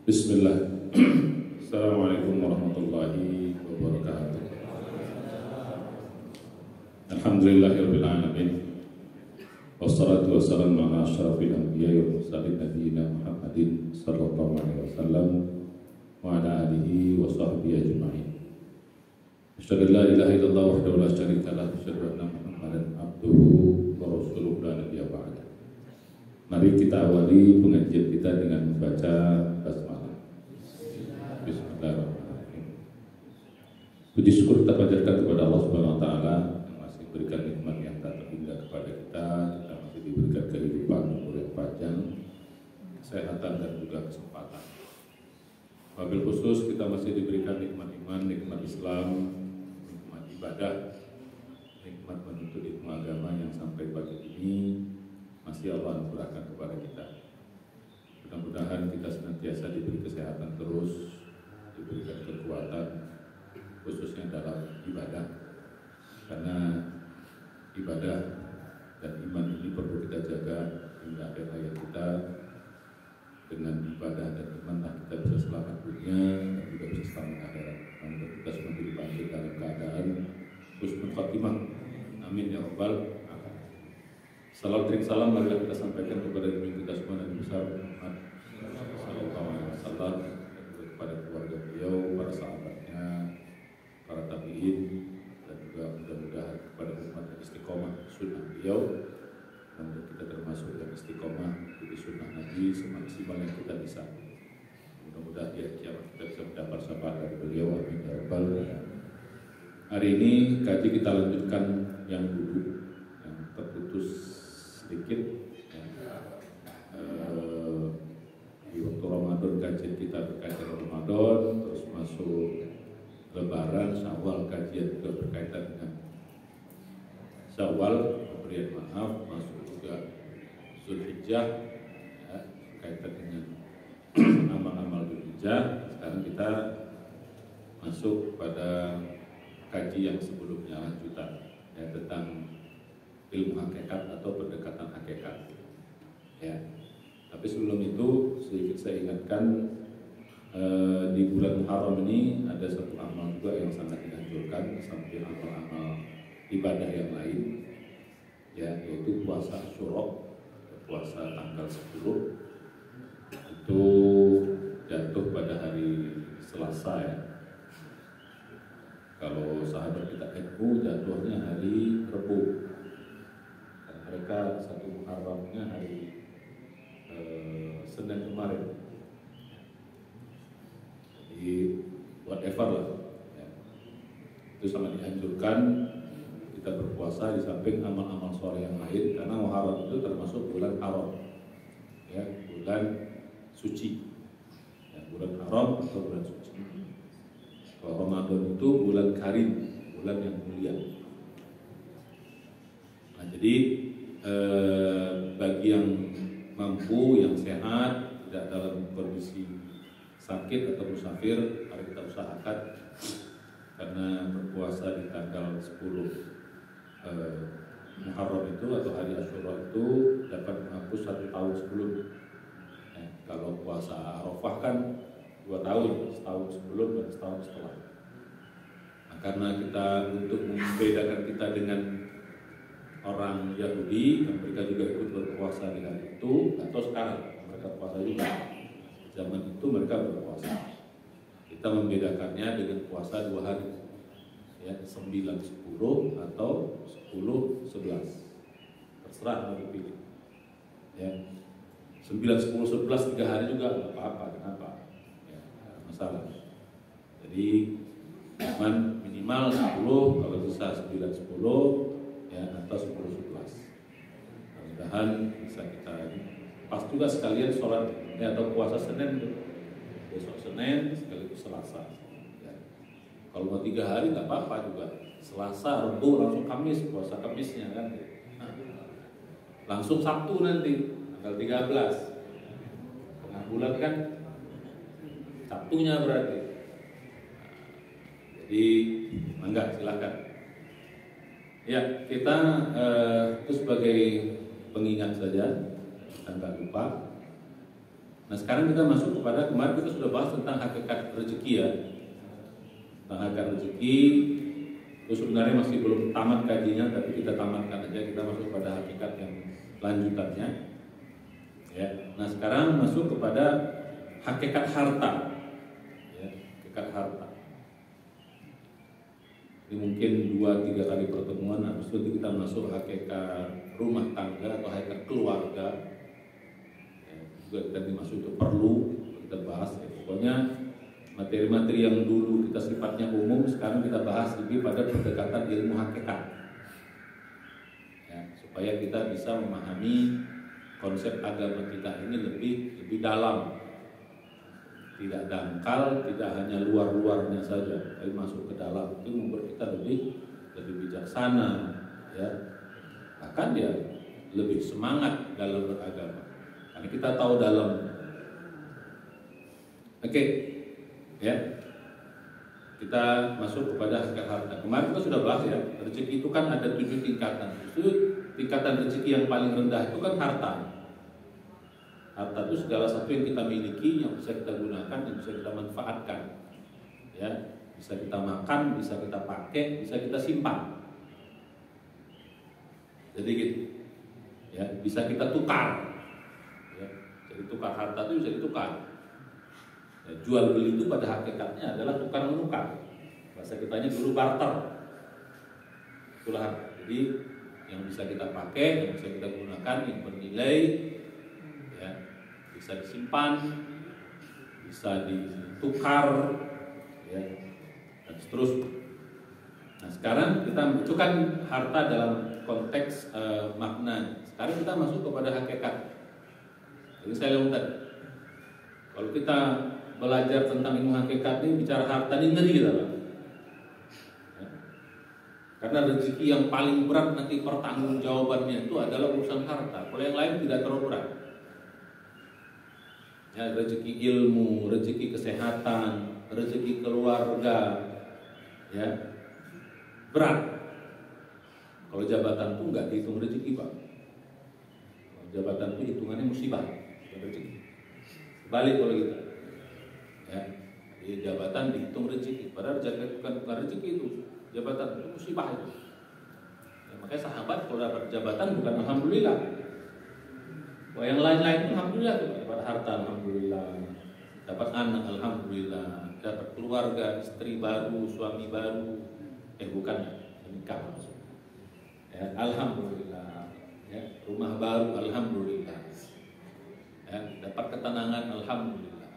Bismillah. Assalamualaikum warahmatullahi wabarakatuh. Alhamdulillahirabbil alamin. Wassalatu wassalamu ala asyrafil anbiya'i wal mursalin nabiyina Muhammadin sallallahu alaihi wasallam wa ala alihi wa sahbihi ajma'in. Asyhadu an la ilaha illallah wahdahu la syarika lah, asyhadu anna Muhammadan abduhu wa rasuluhu la nabiyya ba'da. Mari kita awali pengajian kita dengan membaca basmalah. Bismillahirrahmanirrahim. Puji syukur kita panjatkan kepada Allah Subhanahu wa taala yang masih berikan nikmat yang tak terhingga kepada kita. Kita masih diberikan kehidupan, umur yang panjang, kesehatan dan juga kesempatan. Wabil khusus kita masih diberikan nikmat iman, nikmat Islam, nikmat ibadah, nikmat menuntut ilmu agama yang sampai pagi ini masih Allah anugerahkan kepada kita. Mudah-mudahan kita senantiasa diberi kesehatan terus, diberikan kekuatan, khususnya dalam ibadah. Karena ibadah dan iman ini perlu kita jaga hingga akhir hayat kita. Dengan ibadah dan imanlah kita bisa selamat dunia dan juga bisa selamat akhirat. Semoga kita semua dipanggil dalam keadaan husnul khotimah. Amin ya rabbal alamin. Salam dan salam marilah kita sampaikan kepada Nabi kita semua Nabi besar Muhammad sallallahu alaihi wasallam, kepada keluarga beliau, para sahabatnya, para tabi'in, dan juga mudah-mudahan kepada umat yang istiqomah sunnah beliau. Dan kita termasuk yang istiqomah di sunnah Nabi semaksimal yang kita bisa. Mudah-mudahan di kiamat kita bisa mendapat syafaat dari beliau. Amin ya rabbal alamin. Hari ini kaji kita lanjutkan yang dulu, yang terputus sedikit ya. Di waktu Ramadan kajian kita berkaitan Ramadan, terus masuk Lebaran, Syawal kajian juga berkaitan dengan Syawal, pemberian maaf, masuk juga Zulhijjah ya, berkaitan dengan amal-amal Zulhijjah. Sekarang kita masuk pada kaji yang sebelumnya, lanjutan ya, tentang ilmu hakikat atau pendekatan hakikat ya. Tapi sebelum itu sedikit saya ingatkan, di bulan Muharram ini ada satu amal juga yang sangat dianjurkan sampai amal-amal ibadah yang lain ya, yaitu puasa Asyura, puasa tanggal 10 itu jatuh pada hari Selasa ya. Kalau sahabat kita NU jatuhnya hari Rabu, dan mereka satu Muharramnya hari Senin kemarin. Jadi whatever lah ya. Itu sangat dianjurkan kita berpuasa di samping amal-amal sore yang lain, karena Muharram itu termasuk bulan haram ya, bulan suci ya, bulan haram atau bulan suci. Kalau Ramadan itu bulan karim, bulan yang mulia. Nah, jadi bagi yang mampu, yang sehat, tidak dalam kondisi sakit atau musafir, mari kita usahakan, karena berpuasa di tanggal 10 Muharram itu atau hari Asyura itu dapat menghapus 1 tahun sebelumnya. Kalau puasa Arafah kan 2 tahun, setahun sebelum dan setahun setelah. Nah, karena kita untuk membedakan kita dengan orang Yahudi, yang mereka juga ikut berpuasa di hari itu, atau sekarang mereka puasa juga. Zaman itu mereka berpuasa. Kita membedakannya dengan puasa 2 hari, ya 9-10 atau 10-11. Terserah mau dipilih. Ya. 9-10-11 3 hari juga nggak apa-apa, kenapa? Ya, masalah. Jadi minimal 10, kalau bisa 9-10 ya, atau 10-11. Mudah-mudahan bisa kita pas juga sekalian sholat ya, atau puasa Senin itu. Besok Senin sekaligus Selasa ya. Kalau mau 3 hari nggak apa-apa juga. Selasa, Rabu, langsung Kamis, puasa Kamisnya kan. Nah, langsung Sabtu nanti tanggal 13 tengah bulan kan, Sabtunya berarti. Jadi enggak, silakan. Ya, kita itu sebagai pengingat saja, kita nggak lupa. Nah sekarang kita masuk kepada, kemarin kita sudah bahas tentang hakikat rezeki ya, tentang hakikat rezeki. Itu sebenarnya masih belum tamat kajinya, tapi kita tamatkan aja, kita masuk pada hakikat yang lanjutannya. Ya. Nah sekarang masuk kepada hakikat harta. Ya, hakikat harta. Ini mungkin 2-3 kali pertemuan, habis itu kita masuk hakikat rumah tangga atau hakikat keluarga. Juga kita dimasuk itu perlu kita bahas ya. Pokoknya materi-materi yang dulu kita sifatnya umum sekarang kita bahas lebih pada pendekatan ilmu hakikat ya, supaya kita bisa memahami konsep agama kita ini lebih dalam, tidak dangkal, tidak hanya luar-luarnya saja, tapi masuk ke dalam. Itu membuat kita lebih bijaksana ya, bahkan ya lebih semangat dalam beragama. Karena kita tahu dalam. Oke, ya. Kita masuk kepada hakikat harta. Kemarin kita sudah bahas ya, rezeki itu kan ada 7 tingkatan. Itu tingkatan rezeki yang paling rendah itu kan harta. Harta itu segala satu yang kita miliki, yang bisa kita gunakan, yang bisa kita manfaatkan. Ya, bisa kita makan, bisa kita pakai, bisa kita simpan. Jadi gitu. Ya, bisa kita tukar. Tukar harta itu bisa ditukar. Ya, jual beli itu pada hakikatnya adalah tukar menukar. Bahasa kitanya dulu barter. Itulah. Jadi yang bisa kita pakai, yang bisa kita gunakan, yang bernilai, ya, bisa disimpan, bisa ditukar, ya, dan seterusnya. Nah sekarang kita itu kan harta dalam konteks makna. Sekarang kita masuk kepada hakikat. Jadi saya bilang tadi, kalau kita belajar tentang ilmu hakikat ini, bicara harta ini ngeri kita Pak. Ya. Karena rezeki yang paling berat nanti pertanggungjawabannya itu adalah urusan harta. Kalau yang lain tidak terlalu berat. Ya, rezeki ilmu, rezeki kesehatan, rezeki keluarga, ya berat. Kalau jabatan itu nggak dihitung rezeki Pak. Kalau jabatan itu hitungannya musibah. Rezeki. Balik kalau gitu. Ya, di jabatan dihitung rezeki. Padahal bukan rezeki itu. Jabatan itu musibah itu. Ya, makanya sahabat kalau dapat jabatan bukan alhamdulillah. Kalau yang lain-lain alhamdulillah tuh, dapat harta alhamdulillah, dapat anak alhamdulillah, dapat keluarga, istri baru, suami baru. Bukan nikah maksudnya. Ya, alhamdulillah. Ya, rumah baru alhamdulillah. Ya, dapat ketenangan alhamdulillah.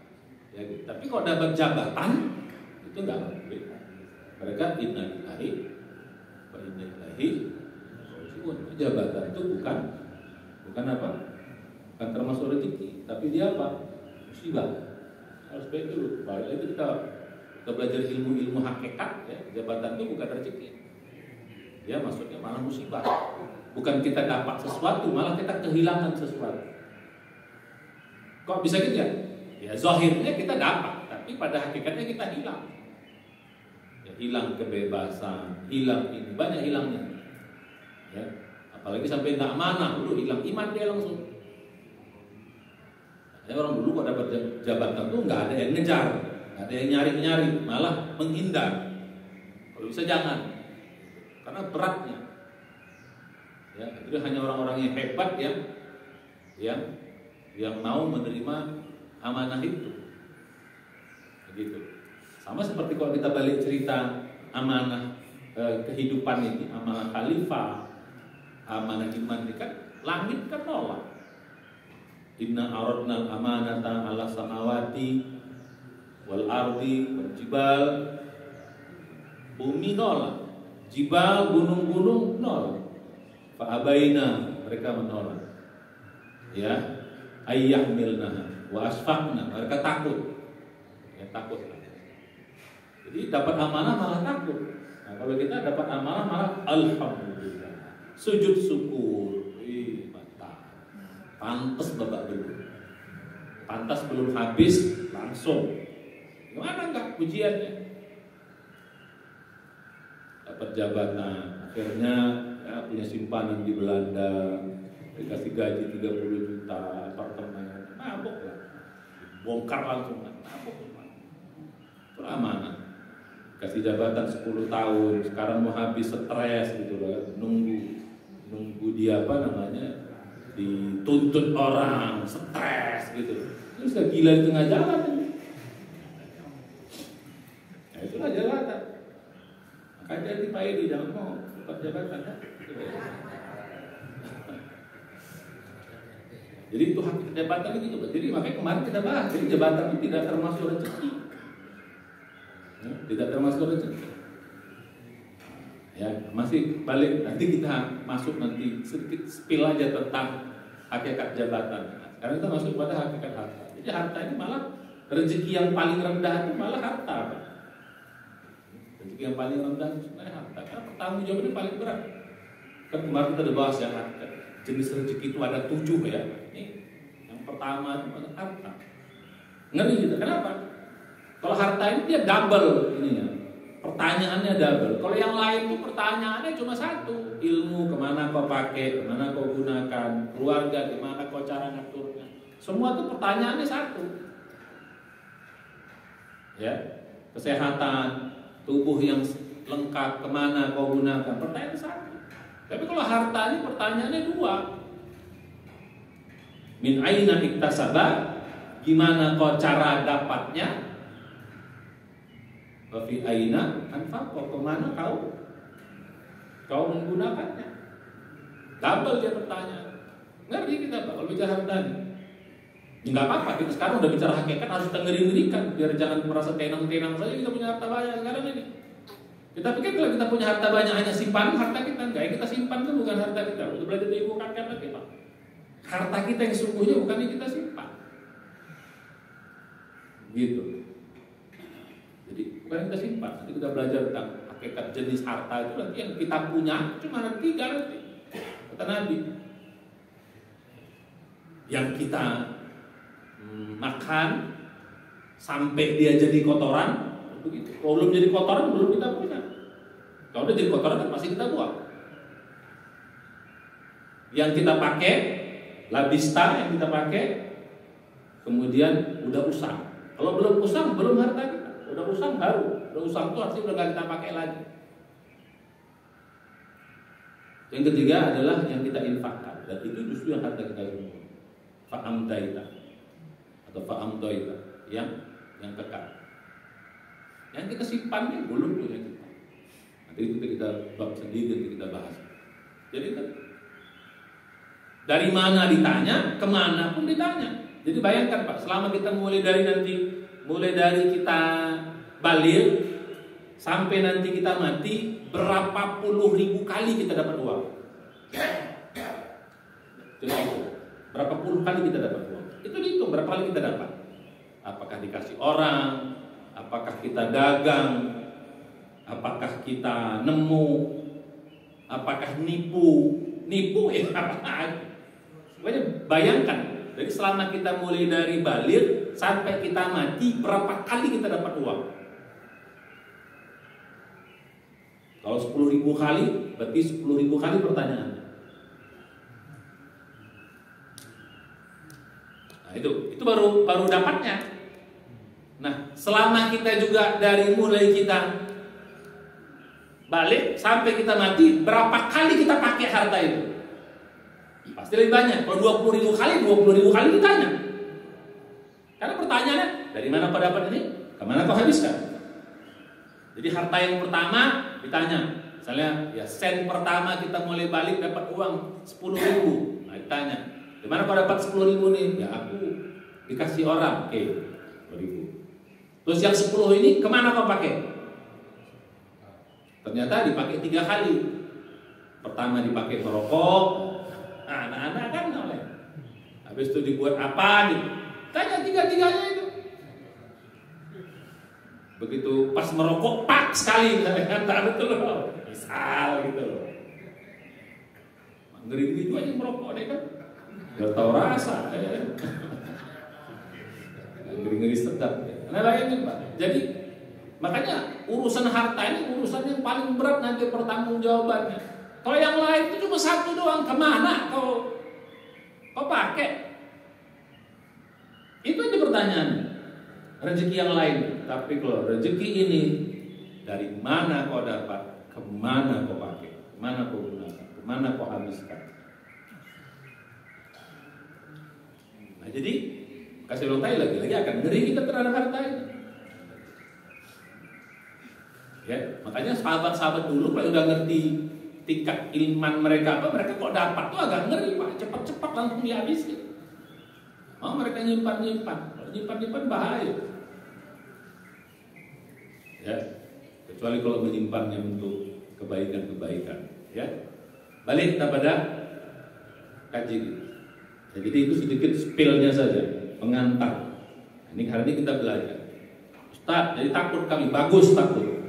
Ya, gitu. Tapi kalau dapat jabatan itu enggak alhamdulillah. Mereka innalillahi wa inna ilaihi raji'un. Jabatan itu bukan apa? Bukan termasuk rezeki, tapi dia apa? Musibah. Harus baik dulu. Balik lagi kita belajar ilmu hakikat ya, jabatan itu bukan rezeki. Ya, maksudnya malah musibah. Bukan kita dapat sesuatu, malah kita kehilangan sesuatu. Kok bisa gitu ya? Ya zahirnya kita dapat, tapi pada hakikatnya kita hilang. Ya, hilang kebebasan, hilang ini, banyak hilangnya. Ya, apalagi sampai nggak amanah, dulu hilang iman dia langsung. Makanya orang dulu kalau dapat jabatan tuh nggak ada yang ngejar, nggak ada yang nyari-nyari, malah menghindar. Kalau bisa jangan, karena beratnya. Ya, itu hanya orang-orang yang hebat yang mau menerima amanah itu. Begitu. Sama seperti kalau kita balik cerita amanah kehidupan ini, amanah khalifah, amanah iman ini kan langit kan nolak. Inna aradna al-amanata 'ala samawati wal ardi wal jibal. Bumi nolak, jibal gunung-gunung nolak. Fa abaina, mereka menolak. Ya, ayyahmilna wa asfaqna, mereka takut. Ya, takut. Jadi dapat amanah malah takut. Nah, kalau kita dapat amanah malah alhamdulillah. Sujud syukur. Mantap. Pantas babak belur. Pantas belum habis langsung. Gimana enggak pujiannya? Dapat jabatan, akhirnya ya, punya simpanan di Belanda, dikasih gaji 30 juta, apartemen, mabok lah. bongkar langsung. Apa itu amanah. Kasih jabatan 10 tahun, sekarang mau habis, stres gitu kan, nunggu dia dituntut orang, stres gitu. Terus udah gila di tengah jalan. Nah, itulah jabatan. Makanya jadi Pak Edi jangan mau dapat jabatan kan. Jadi itu hak jabatan itu. Jadi makanya kemarin kita bahas, jadi jabatan itu tidak termasuk rezeki. Tidak termasuk rezeki. Ya, masih balik nanti kita masuk nanti sedikit spill aja tentang hakikat jabatan. Sekarang kita masuk pada hakikat harta. Jadi harta ini malah rezeki yang paling rendah itu malah harta. Rezeki yang paling rendah itu sebenarnya harta. Karena pertanggung jawabannya paling berat. Kan kemarin kita udah bahas ya jenis rezeki itu ada 7 ya. Ini yang pertama itu harta. Ngeri gitu. Kenapa? Kalau harta ini dia double ininya. Pertanyaannya double. Kalau yang lain itu pertanyaannya cuma satu. Ilmu kemana kau pakai, kemana kau gunakan, keluarga gimana kau cara ngaturnya. Semua itu pertanyaannya satu. Ya, kesehatan, tubuh yang lengkap, kemana kau gunakan, pertanyaan satu. Tapi kalau harta ini pertanyaannya 2. Min aina iktasaba, gimana kau cara dapatnya? Wa fi aina anfaqa, kemana kau menggunakannya? Double dia pertanyaan. Ngeri kita Pak kalau bicara harta ini. Ya nggak apa-apa, kita sekarang udah bicara hakikat harus kita ngeri-ngerikan biar jangan merasa tenang-tenang saja kita punya harta banyak sekarang ini. Kita pikir kalau kita punya harta banyak hanya simpanan harta kita, enggak, yang kita simpan itu bukan harta kita. Udah belajar dari ibu kakek kita. Harta kita yang sungguhnya bukan yang kita simpan. Gitu. Jadi bukan yang kita simpan. Nanti kita belajar tentang hakikat jenis harta itu nanti yang kita punya cuma ada 3 nanti. Kata Nabi. Yang kita makan sampai dia jadi kotoran, begitu. Kalau belum jadi kotoran belum kita punya. Kalau udah jadi kotoran kan masih kita buang. Yang kita pakai, labista yang kita pakai, kemudian udah usang. Kalau belum usang belum harta kita. Udah usang baru. Udah usang itu artinya udah gak kita pakai lagi. Yang ketiga adalah yang kita infakkan, dan itu justru yang harta kita semua. Fa'amdaita atau fa'amdaita yang kekal. Yang kita simpannya belum punya kita. Nanti itu kita bab sendiri nanti kita bahas. Jadi kan dari mana ditanya, kemana pun ditanya. Jadi bayangkan Pak, selama kita mulai dari kita baligh sampai nanti kita mati, berapa puluh ribu kali kita dapat uang? Berapa puluh kali kita dapat uang? Itu dihitung berapa kali kita dapat. Apakah dikasih orang, apakah kita dagang, apakah kita nemu, apakah nipu ya apa? Bayangkan, jadi selama kita mulai dari baligh sampai kita mati, berapa kali kita dapat uang? Kalau 10.000 kali, berarti 10.000 kali pertanyaannya. Nah, itu baru dapatnya. Nah, selama kita juga dari mulai kita balik sampai kita mati, berapa kali kita pakai harta itu? Pasti lebih banyak. Kalau 20.000 kali ditanya. Karena pertanyaannya, dari mana kau dapat ini? Kemana kau habiskan? Jadi harta yang pertama ditanya. Misalnya, ya sen pertama kita mulai balik dapat uang 10.000. Nah, ditanya, di mana kau dapat 10.000 nih? Ya aku dikasih orang. Oke, 10.000. Terus yang 10 ini kemana kau pakai? Ternyata dipakai 3 kali. Pertama dipakai merokok. Nah, anak-anak kan oleh. Habis itu dibuat apa gitu. Tanya 3-3-nya itu. Begitu pas merokok pak sekali misalnya, betul loh. Misal gitu loh. Ngeri-ngeri itu aja merokok deh kan. Gak tahu rasa ya. Ngeri-ngeri sedap ya. Nah bayangin Pak. Jadi makanya urusan harta ini urusan yang paling berat nanti pertanggungjawabannya. Kalau yang lain itu cuma satu doang, kemana kau pakai? Itu aja pertanyaan. pertanyaan. Rezeki yang lain, tapi kalau rezeki ini dari mana kau dapat, kemana kau pakai, kemana kau gunakan, kemana kau habiskan. Nah jadi kasih lontai lagi akan ngeri kita terhadap harta ini. Ya, makanya sahabat-sahabat dulu kalau udah ngerti tingkat iman mereka apa, mereka kok dapat tuh agak ngeri Pak, cepat-cepat langsung dihabiskan. Oh mereka nyimpan, kalau nyimpan bahaya. Ya, kecuali kalau menyimpannya untuk kebaikan-kebaikan. Ya, balik kita pada kaji. Ya, jadi itu sedikit spillnya saja, pengantar. Ini hari ini kita belajar. Ustaz, jadi takut kami, bagus takut.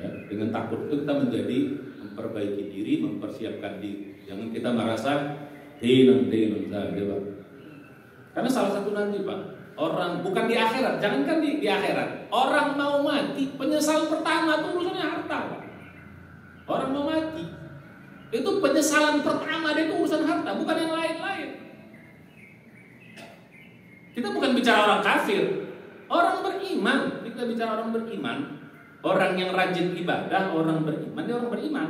Ya, dengan takut itu kita menjadi memperbaiki diri, mempersiapkan diri. Jangan kita merasa tenang saja, Pak. Karena salah satu nanti Pak, orang bukan di akhirat, jangankan di akhirat. Orang mau mati, penyesalan pertama itu urusannya harta, Pak. Orang mau mati, itu penyesalan pertama dia itu urusan harta, bukan yang lain-lain. Kita bukan bicara orang kafir, orang beriman. Kita bicara orang beriman, orang yang rajin ibadah, orang beriman, dia orang beriman.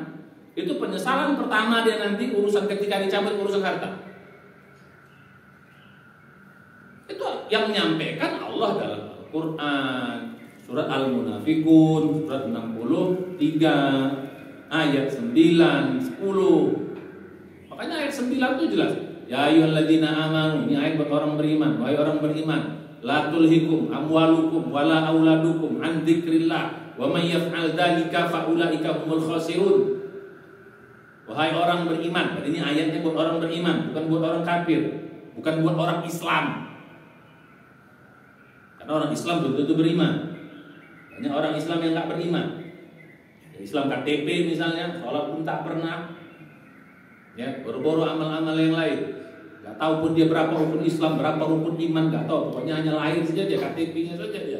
Itu penyesalan pertama dia nanti urusan ketika dicabut urusan harta. Itu yang menyampaikan Allah dalam Al-Quran, surat Al-Munafikun, surat 63, ayat 9, 10. Makanya ayat 9 itu jelas. Ya ayyuhalladzina amanu, ini ayat buat orang beriman. Wahai orang beriman, la tulhikum amwalukum wala auladukum an dzikrillah wa may yaf'al dzalika fa ulaika humul khasirun. Wahai orang beriman, ini ayatnya buat orang beriman, bukan buat orang kafir, bukan buat orang Islam. Karena orang Islam belum tentu beriman. Banyak orang Islam yang tak beriman. Islam KTP misalnya, sholat pun tak pernah. Ya, boro-boro amal-amal yang lain. Gak tahu pun dia berapa rukun Islam, berapa rukun iman, gak tahu. Pokoknya hanya lahir saja dia, KTP-nya saja dia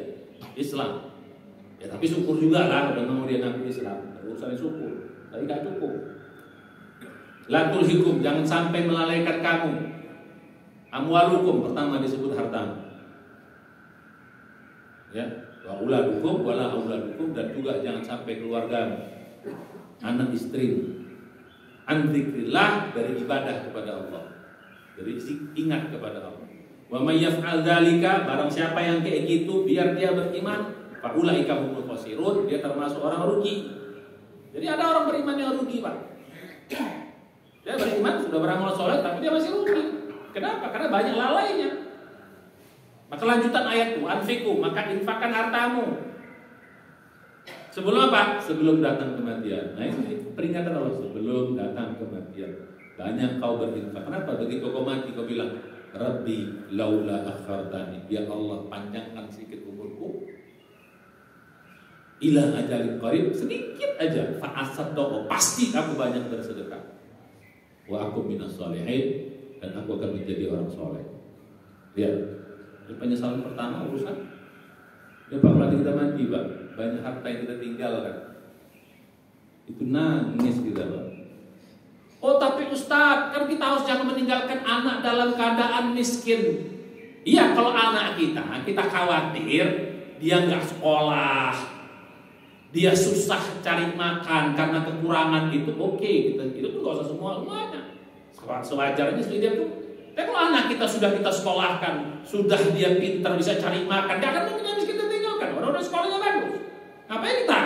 Islam. Ya tapi syukur juga lah udah mau dia ngaku Islam. Urusannya syukur, tapi gak cukup. Latul hikum, jangan sampai melalaikan kamu. Amwalukum, pertama disebut hartamu. Ya, wa uladukum wala auladukum, dan juga jangan sampai keluargamu, anak istri. An dzikrillah, dari ibadah kepada Allah, dari ingat kepada Allah. Wa may yaf'al dzalika, barang siapa yang kayak gitu biar dia beriman, fa ulaika humul khasirun, dia termasuk orang rugi. Jadi ada orang beriman yang rugi, Pak. Dia beriman, sudah beramal soleh, tapi dia masih rugi. Kenapa? Karena banyak lalainya. Maka lanjutan ayat itu, anfiku, maka infakkan hartamu. Sebelum apa? Sebelum datang kematian. Nah ini peringatan Allah, sebelum datang kematian. Banyak kau berinfak. Kenapa? Begitu kau mati kau bilang, Rabbi laula akhartani, ya Allah panjangkan sedikit umurku ila ajalin qarib, sedikit aja, fa asaddaqu, pasti aku banyak bersedekah. Wa aku minas sholihin, dan aku akan menjadi orang soleh. Lihat. Penyesalan pertama urusan ya Pak, berarti kita mati Pak, banyak harta yang kita tinggalkan, itu nangis kita Pak. Oh tapi Ustadz, kan kita harus jangan meninggalkan anak dalam keadaan miskin. Iya, kalau anak kita khawatir dia nggak sekolah, dia susah cari makan karena kekurangan itu, oke, kita itu tuh nggak usah semuanya, sewajarnya sih dia tuh. Tapi kalau anak kita sudah kita sekolahkan, sudah dia pintar bisa cari makan, dia akan mungkin habis kita tinggalkan. Orang udah sekolahnya bagus. Ngapain kita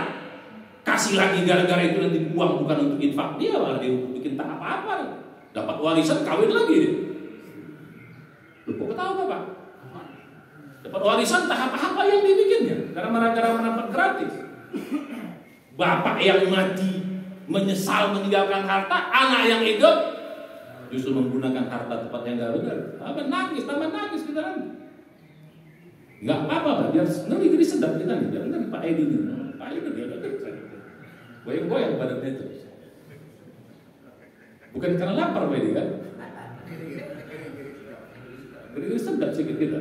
kasih lagi gara-gara itu nanti buang, bukan untuk infak dia, malah dia bikin tak apa-apa. Dapat warisan kawin lagi dia. Lu kok ketawa Bapak? Dapat warisan tak apa-apa yang dibikinnya, karena mendapat gratis. Bapak yang mati menyesal meninggalkan harta, anak yang hidup justru menggunakan harta tempat yang gak benar. Tambah nangis kita nanti. Gak apa-apa Pak, biar nanti jadi sedap kita nih. Jangan nanti Pak Edi nih. Pak Edi dia udah kerja. Goyang-goyang badannya itu. Bukan karena lapar Pak Edi kan? Jadi sedap sedikit kita.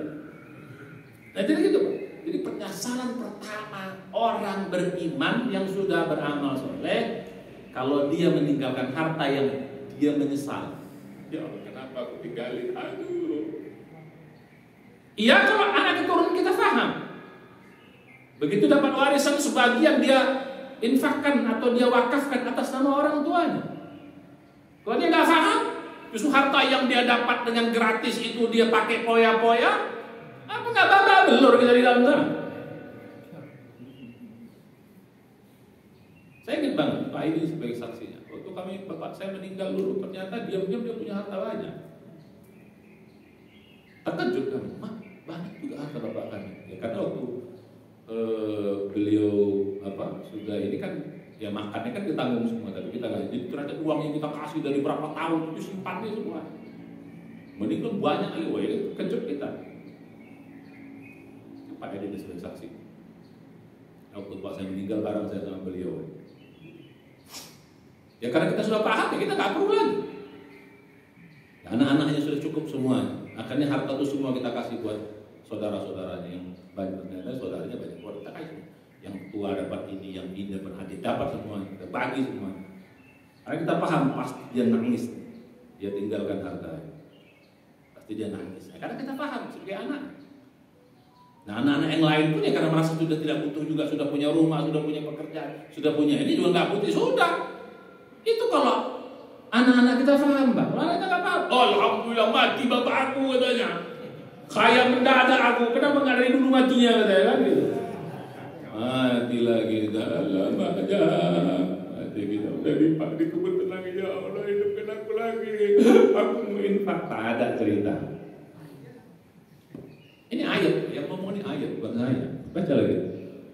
Nah jadi gitu Pak. Jadi penyesalan pertama orang beriman yang sudah beramal soleh, kalau dia meninggalkan harta yang dia menyesal. Ya Allah, kenapa aku tinggalin? Aduh. Iya, kalau anak keturunan kita paham. Begitu dapat warisan, sebagian dia infakkan atau dia wakafkan atas nama orang tuanya. Kalau dia nggak paham, justru harta yang dia dapat dengan gratis itu dia pakai poya-poya, apa nggak bakal belur kita di dalam sana. Saya ingat banget Pak ini sebagai saksinya. Waktu bapak saya meninggal dulu, ternyata diam-diam dia punya harta banyak. Terkejut kami, banyak juga harta bapak kami. Ya, karena waktu beliau sudah ini kan ya makannya kan ditanggung semua, tapi kita nggak. Jadi ternyata uang yang kita kasih dari berapa tahun itu simpannya semua. Meninggal banyak lagi, wah itu kejut kita. Pak Edi sebagai saksi. Waktu Pak saya meninggal bareng saya sama beliau. Ya karena kita sudah paham ya kita nggak perlu lagi. Ya, anak-anaknya sudah cukup semua. Akhirnya harta itu semua kita kasih buat saudara-saudaranya yang banyak. Ternyata saudaranya banyak buat kita kasih. Yang tua dapat ini, yang ini dapat adik dapat semua. Kita bagi semua. Karena kita paham pasti dia nangis. Dia tinggalkan harta. Pasti dia nangis. Ya, karena kita paham sebagai anak. Nah anak-anak yang lain pun ya karena merasa sudah tidak butuh juga, sudah punya rumah, sudah punya pekerjaan, sudah punya ini juga nggak butuh, sudah. Itu kalau anak-anak kita paham, Pak. Kalau anak kita nggak paham, alhamdulillah mati bapak aku katanya. Kaya mendadak aku, kenapa nggak dari dulu matinya katanya kan gitu. Mati lagi dalam aja. Mati kita udah di kebun tenang ya Allah, hidupkan aku lagi. Aku mau infak, tak ada cerita. Ini ayat, yang ngomong ini ayat bukan saya. Baca lagi.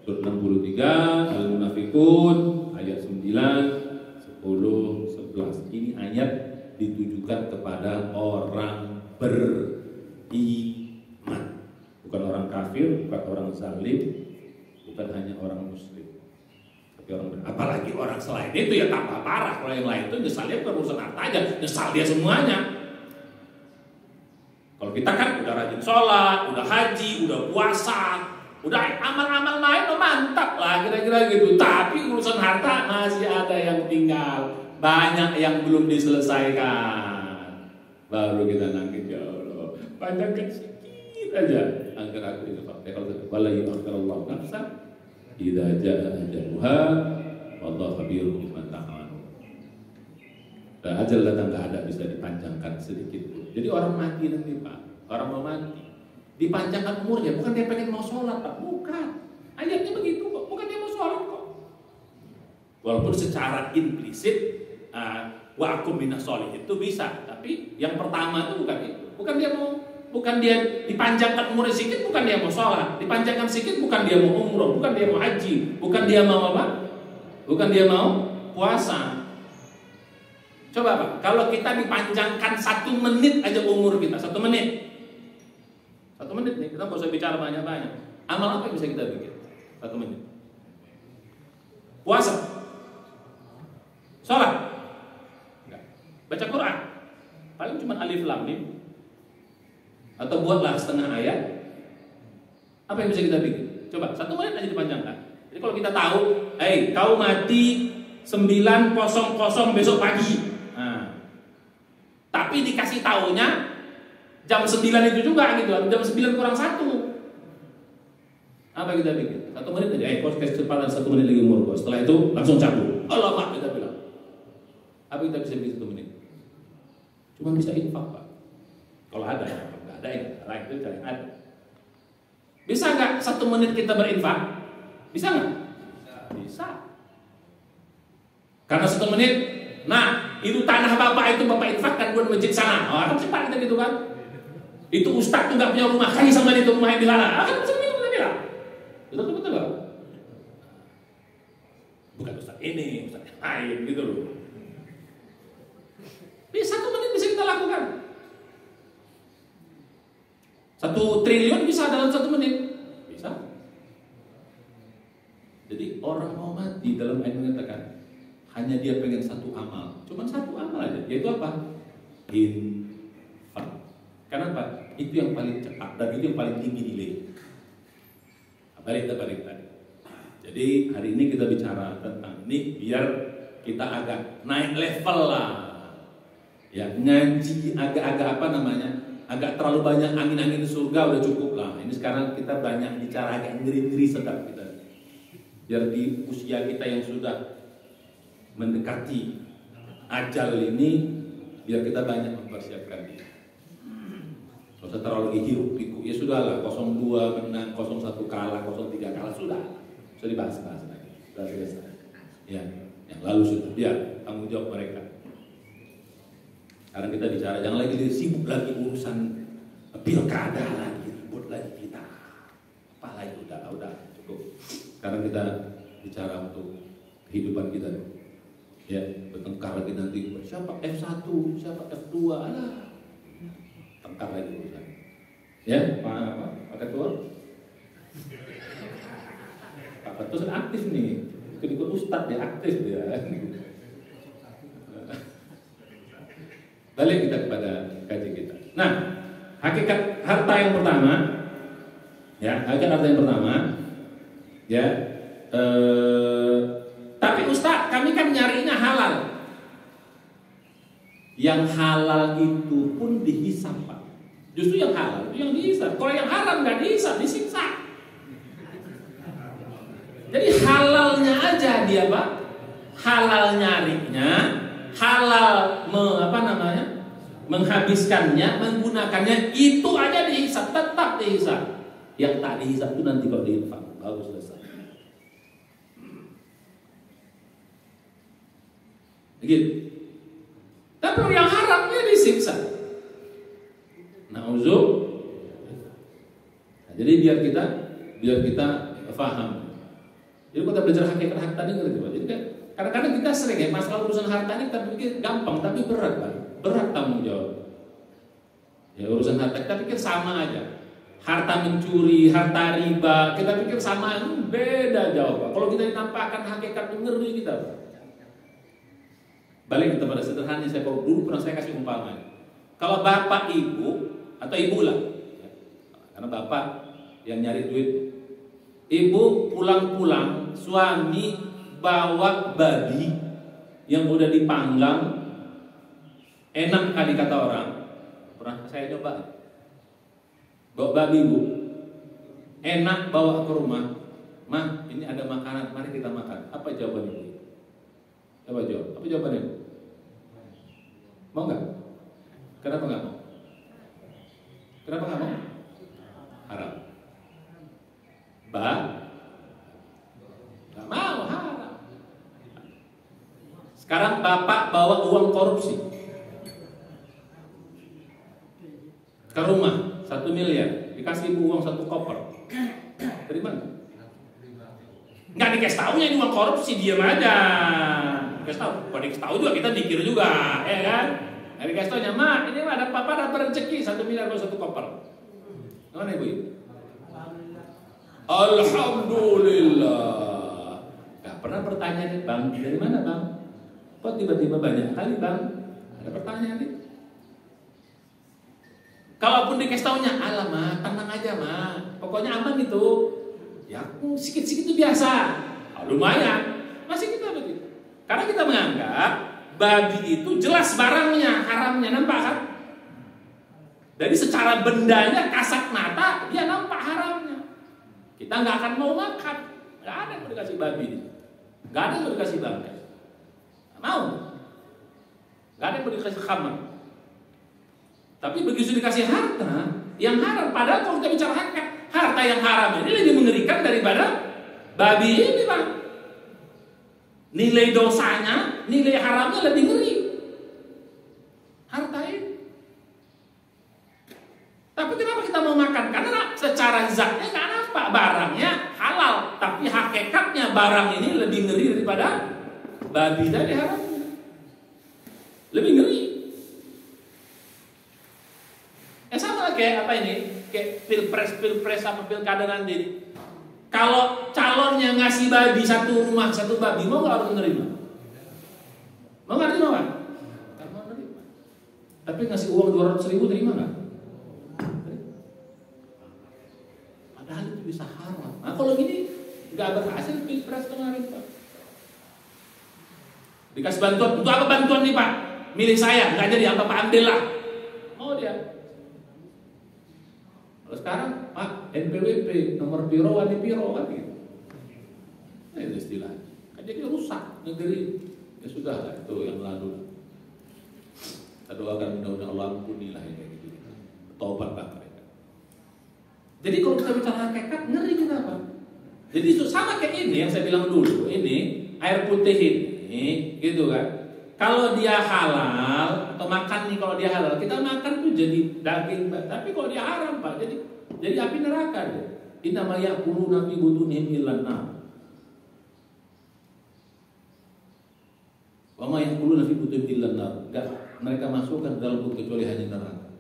Surat 63 Al-Munafiqun ayat 9, 10, 11. Ini ayat ditujukan kepada orang beriman. Bukan orang kafir, bukan orang zalim, bukan hanya orang muslim. Tapi apalagi orang selain itu ya tambah parah. Kalau yang lain itu nyesalnya bukan urusan harta aja, nyesal dia semuanya. Kalau kita kan udah rajin sholat, udah haji, udah puasa, udah amal-amal lain mantap lah kira-kira gitu. Tapi urusan harta masih ada yang tinggal, banyak yang belum diselesaikan. Baru kita nangis, ya Allah, panjangkan sedikit aja agar aku infak. Kalau wala yu'akhirullahu nafsan idza jaa ajaluha wallahu khabirun bima ta'malun. Dan ajal datang nggak ada bisa dipanjangkan sedikit pun. Jadi orang mati nanti Pak, orang mau mati dipanjangkan umurnya, bukan dia pengen mau sholat Pak, bukan. Ayatnya begitu kok, bukan dia mau sholat kok. Walaupun secara implisit wa akum minas sholihin itu bisa, tapi yang pertama itu bukan itu. Bukan dia dipanjangkan umurnya sedikit, bukan dia mau sholat. Dipanjangkan sedikit, bukan dia mau umroh, bukan dia mau haji, bukan dia mau apa? Bukan dia mau puasa. Coba Pak, kalau kita dipanjangkan 1 menit aja umur kita, 1 menit. 1 menit nih, kita nggak usah bicara banyak-banyak. Amal apa yang bisa kita bikin? 1 menit. Puasa, sholat, enggak. Baca Quran, paling cuma alif lam mim. Atau buatlah setengah ayat. Apa yang bisa kita bikin? Coba 1 menit aja dipanjangkan. Jadi kalau kita tahu, kau mati 9.00 besok pagi. Tapi dikasih taunya jam 9 itu juga gitu, jam 9 kurang 1. Apa kita bikin? 1 menit aja, kau kasih kesempatan 1 menit lagi umur kau. Setelah itu langsung cabut. Alamak kita bilang. Apa kita bisa bikin 1 menit? Cuma bisa infak Pak. Kalau ada, nggak ada yang lain itu cari ada. Bisa nggak 1 menit kita berinfak? Bisa nggak? Bisa. Karena 1 menit, nah itu tanah bapak itu bapak infakkan buat masjid sana. Kan cepat kita gitu kan. Itu ustaz tuh nggak punya rumah, kasih sama itu rumah yang di sana. Kan bisa gitu kita bilang. Betul Pak. Bukan ustaz ini, ustaz yang lain gitu loh. Bisa 1 menit bisa kita lakukan. 1 triliun bisa dalam 1 menit. Bisa. Jadi orang mau mati dalam ayat mengatakan hanya dia pengen 1 amal. Cuma 1 amal aja. Yaitu apa? Infak. Kenapa? Itu yang paling cepat dan itu yang paling tinggi nilai. Balik tadi. Jadi hari ini kita bicara tentang ini biar kita agak naik level lah. Ya, ngaji agak-agak apa namanya? agak terlalu banyak angin-angin surga udah cukup lah. Ini sekarang kita banyak bicara agak ngeri-ngeri sedap kita. Biar di usia kita yang sudah mendekati ajal ini, biar kita banyak mempersiapkan diri. Gak usah terlalu hiruk pikuk. Ya sudahlah, 02 menang, 01 kalah, 03 kalah, sudah dibahas-bahas lagi. Sudah selesai. Ya, yang lalu sudah. Biar tanggung jawab mereka. Sekarang kita bicara, jangan lagi sibuk lagi urusan pilkada lagi, ribut lagi kita. Apalagi udah cukup. Sekarang kita bicara untuk kehidupan kita. Ya, bertengkar lagi nanti. Siapa F1, siapa F2, alah. Tengkar lagi urusan. Ya, Pak Ketua? Pak Ketua sudah aktif nih. Ikut Ustadz dia aktif dia. Balik kita kepada kaji kita. Nah, hakikat harta yang pertama, ya, tapi Ustadz, kami kan nyarinya halal. Yang halal itu pun dihisap, Pak. Justru yang halal itu yang dihisap. Kalau yang haram nggak dihisap, disiksa. Jadi halalnya aja dia, Pak. Halal nyarinya, halal menghabiskannya, menggunakannya, itu aja dihisap, tetap dihisap. Yang tak dihisap itu nanti kalau diinfak, baru selesai. Begitu. Tapi yang haramnya disiksa. Na'udzub. Nah, jadi biar kita paham. Jadi kita belajar hakikat harta ini gitu. Jadi kadang-kadang kita sering ya masalah urusan harta ini kita pikir gampang tapi berat, Pak. Berat tanggung jawab. Ya urusan harta kita pikir sama aja. Harta mencuri, harta riba, kita pikir sama, beda jauh, Pak. Kalau kita ditampakkan hakikat ngeri kita, Pak. Balik kita pada sederhana, dulu pernah saya kasih umpama. Kalau bapak ibu atau ibu lah, karena bapak yang nyari duit, ibu pulang-pulang, suami bawa babi yang udah dipanggang, enak kali kata orang. Pernah saya coba, bawa babi bu, enak bawa ke rumah, mah ini ada makanan, mari kita makan. Apa jawaban ibu? Coba jawab, apa jawabannya? Mau nggak? Kenapa nggak mau? Kenapa nggak mau? Haram. Nggak mau, haram. Sekarang bapak bawa uang korupsi ke rumah 1 miliar, dikasih ibu uang 1 koper, terima nggak? Nggak dikasih taunya ini uang korupsi, diam aja. Dikasih tahu, kalau dikasih tahu juga kita mikir juga, ya kan? Nggak dikasih taunya, mak ini mah ada papa dapat rezeki 1 miliar atau 1 koper. Mana ibu? Alhamdulillah. Nggak pernah bertanya nih, bang, dari mana bang? Kok tiba-tiba banyak kali bang? Ada pertanyaan nih. Kalaupun dikasih taunya, alamak, tenang aja mak, pokoknya aman itu. Ya, sikit-sikit itu biasa. Lumayan, masih kita begitu. Karena kita menganggap babi itu jelas barangnya, haramnya, nampak kan? Jadi secara bendanya kasat mata dia nampak haramnya. Kita nggak akan mau makan, nggak ada yang mau dikasih babi, nggak ada yang mau dikasih bangkai, nggak mau, nggak ada yang mau dikasih khamar. Tapi begitu dikasih harta yang haram, padahal kalau kita bicara harta yang haram ini lebih mengerikan daripada babi ini, Pak. Nilai dosanya, nilai haramnya lebih ngeri. Harta ini. Tapi kenapa kita mau makan? Karena secara zatnya nggak nampak, barangnya halal, tapi hakikatnya barang ini lebih ngeri daripada babi tadi haramnya. Lebih ngeri. Sama kayak apa ini? Kayak pilpres apa pilkada nanti. Kalau calonnya ngasih babi 1 rumah 1 babi, mau nggak harus menerima? Mau nggak terima Pak? Nggak mau terima. Tapi ngasih uang 200.000 terima nggak? Padahal itu bisa haram. Nah kalau gini nggak berhasil pilpres kemarin Pak. Dikasih bantuan, untuk apa bantuan nih Pak? Milik saya, nggak jadi apa-apa, ambil lah. Mau dia. Kalau sekarang Pak NPWP nomor piro wani piro kan gitu. Nah, itu istilah. Jadi rusak negeri. Ya sudah lah, itu yang lalu. Kita doakan mudah-mudahan Allah ampunilah yang kayak gitu. Tobatlah mereka. Jadi kalau kita bicara hakikat, ngeri kita apa? Jadi itu sama kayak ini yang saya bilang dulu. Ini air putih ini, gitu kan? Kalau dia halal atau makan nih, kalau dia halal kita makan tuh jadi daging, tapi kalau dia haram Pak, jadi api neraka dia. Innama ya'kuluna fi butunihim illan nar. Wa ma ya'kuluna fi butunihim illan nar. Enggak mereka masukkan dalam perut kecuali hanya neraka.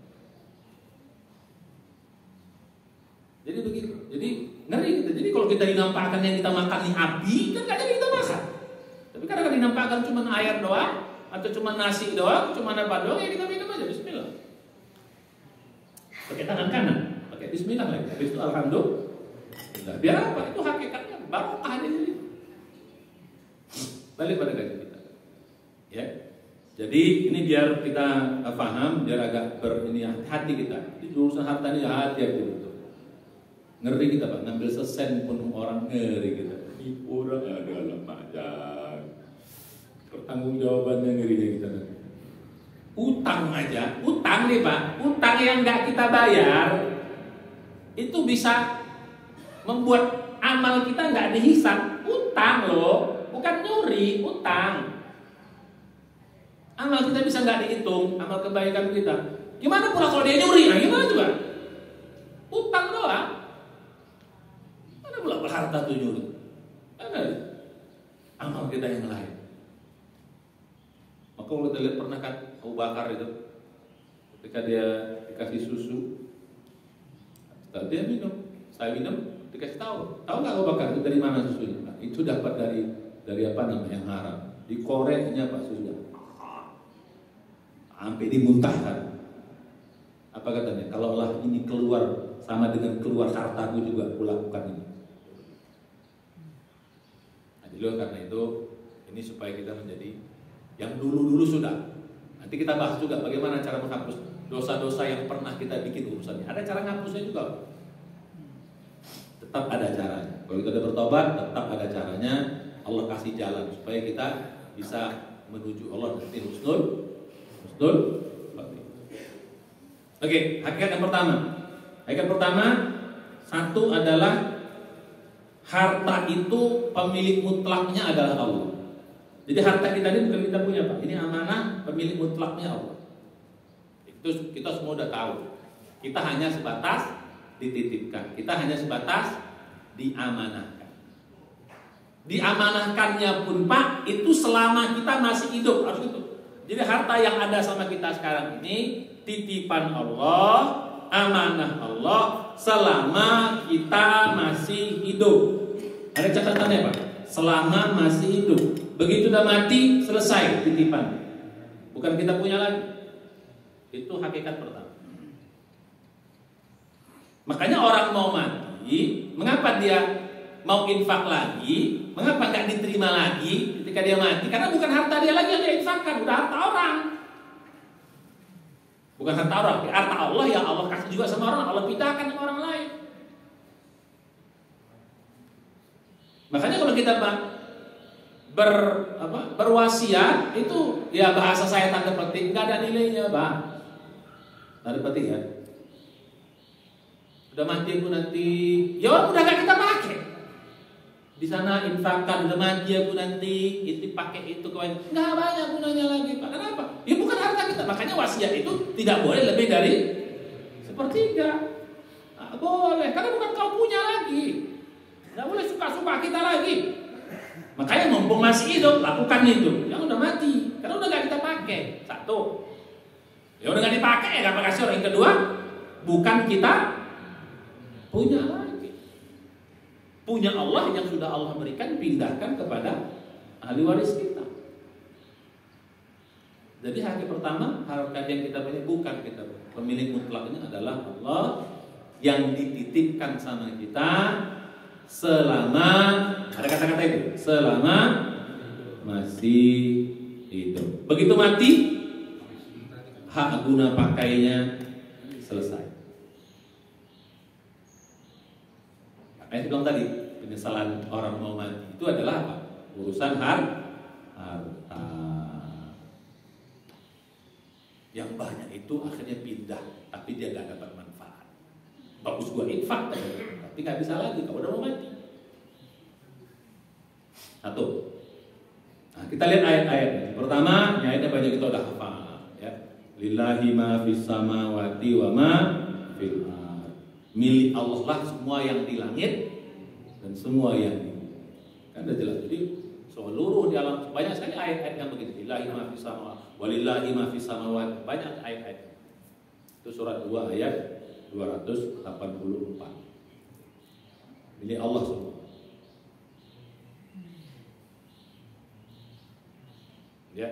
Jadi begitu. Jadi ngeri kita. Jadi kalau kita dinampakkan yang kita makan ini api, kan gak jadi kita makan. Tapi kadang-kadang dinampakkan cuma air doang, atau cuma nasi doang, cuma apa doang, ya kita minum aja. Bismillah. Pakai tangan kanan, pakai bismillah lagi. Habis itu alhamdulillah. Biar apa? Itu hakikatnya barokah di sini. Balik pada gaji kita. Ya. Jadi ini biar kita paham, biar agak hati kita. Di urusan harta ini hati-hati betul. Ngeri kita Pak, ngambil sesen pun orang ngeri kita. Ini orang adalah pajak. Pertanggung jawabannya ngerinya kita nanti. Utang aja, utang nih Pak, utang yang nggak kita bayar itu bisa membuat amal kita nggak dihisab. Utang loh, bukan nyuri, utang. Amal kita bisa nggak dihitung, amal kebaikan kita. Gimana pula kalau dia nyuri? Nah gimana coba? Utang doang. Mana pula berharta tuh nyuri? Amal kita yang lain. Maka kalau kita lihat pernah kan Abu Bakar itu, ketika dia dikasih susu, setelah dia minum, saya minum, dikasih tahu nggak Abu Bakar itu dari mana susunya? Nah, itu dapat dari apa namanya yang haram. Dikoreknya Pak susunya, sampai dimuntahkan. Apa katanya? Kalau Allah ini keluar sama dengan keluar hartaku juga kulakukan ini. Nah, jadi karena itu ini supaya kita menjadi yang dulu-dulu sudah. Nanti kita bahas juga bagaimana cara menghapus dosa-dosa yang pernah kita bikin urusannya. Ada cara menghapusnya juga. Tetap ada caranya. Kalau kita sudah bertobat, tetap ada caranya. Allah kasih jalan supaya kita bisa menuju Allah nanti husnul. Oke, hakikat yang pertama. Hakikat pertama, satu adalah harta itu pemilik mutlaknya adalah Allah. Jadi harta kita ini bukan kita punya Pak. Ini amanah, pemilik mutlaknya Allah. Itu kita semua udah tahu. Kita hanya sebatas dititipkan. Kita hanya sebatas diamanahkan. Diamanahkannya pun Pak, itu selama kita masih hidup, harus itu. Jadi harta yang ada sama kita sekarang ini titipan Allah, amanah Allah selama kita masih hidup. Ada catatannya Pak. Selama masih hidup. Begitu udah mati, selesai titipan. Bukan kita punya lagi. Itu hakikat pertama. Makanya orang mau mati, mengapa dia mau infak lagi? Mengapa nggak diterima lagi ketika dia mati? Karena bukan harta dia lagi yang dia infakkan, udah harta orang. Bukan harta orang, harta Allah yang Allah kasih juga sama orang, Allah pindahkan sama orang lain. Makanya kalau kita berwasiat itu ya bahasa saya tanda petik, nggak ada nilainya Pak. Tanda petik ya. Udah mati aku nanti, ya udah gak kita pakai. Di sana infakkan, udah mati aku nanti, itu pakai itu kawan. Nggak banyak gunanya lagi Pak. Kenapa? Ya bukan harta kita. Makanya wasiat itu tidak boleh lebih dari sepertiga. Nah, boleh, karena bukan kau punya lagi. Nggak boleh suka-suka kita lagi. Makanya mumpung masih hidup, lakukan itu. Yang udah mati, karena udah gak kita pakai. Satu, ya udah gak dipakai, ya gak kasih orang. Yang kedua, bukan kita punya lagi. Punya Allah yang sudah Allah berikan, pindahkan kepada ahli waris kita. Jadi hak pertama, harkat yang kita punya bukan kita. Pemilik mutlaknya adalah Allah yang dititipkan sama kita selama, ada kata-kata itu, selama masih hidup. Begitu mati, hak guna pakainya selesai. Saya bilang tadi, penyesalan orang mau mati itu adalah apa? Urusan harta. Yang banyak itu akhirnya pindah, tapi dia gak dapat manfaat. Bagus gua infak, tapi gak bisa lagi kalau udah mau mati. Satu. Nah, kita lihat ayat-ayat. Pertama, ayatnya banyak kita udah hafal. Ya. Lillahi ma fis samawati wa ma fil ardh. Milik Allah lah semua yang di langit dan semua yang di bumi. Kan udah jelas. Jadi seluruh di alam banyak sekali ayat-ayat yang begitu. Lillahi ma fis samawati walillahi ma fis samawati. Banyak ayat-ayat. Itu surat 2 ayat 284. Milik Allah semua. Ya.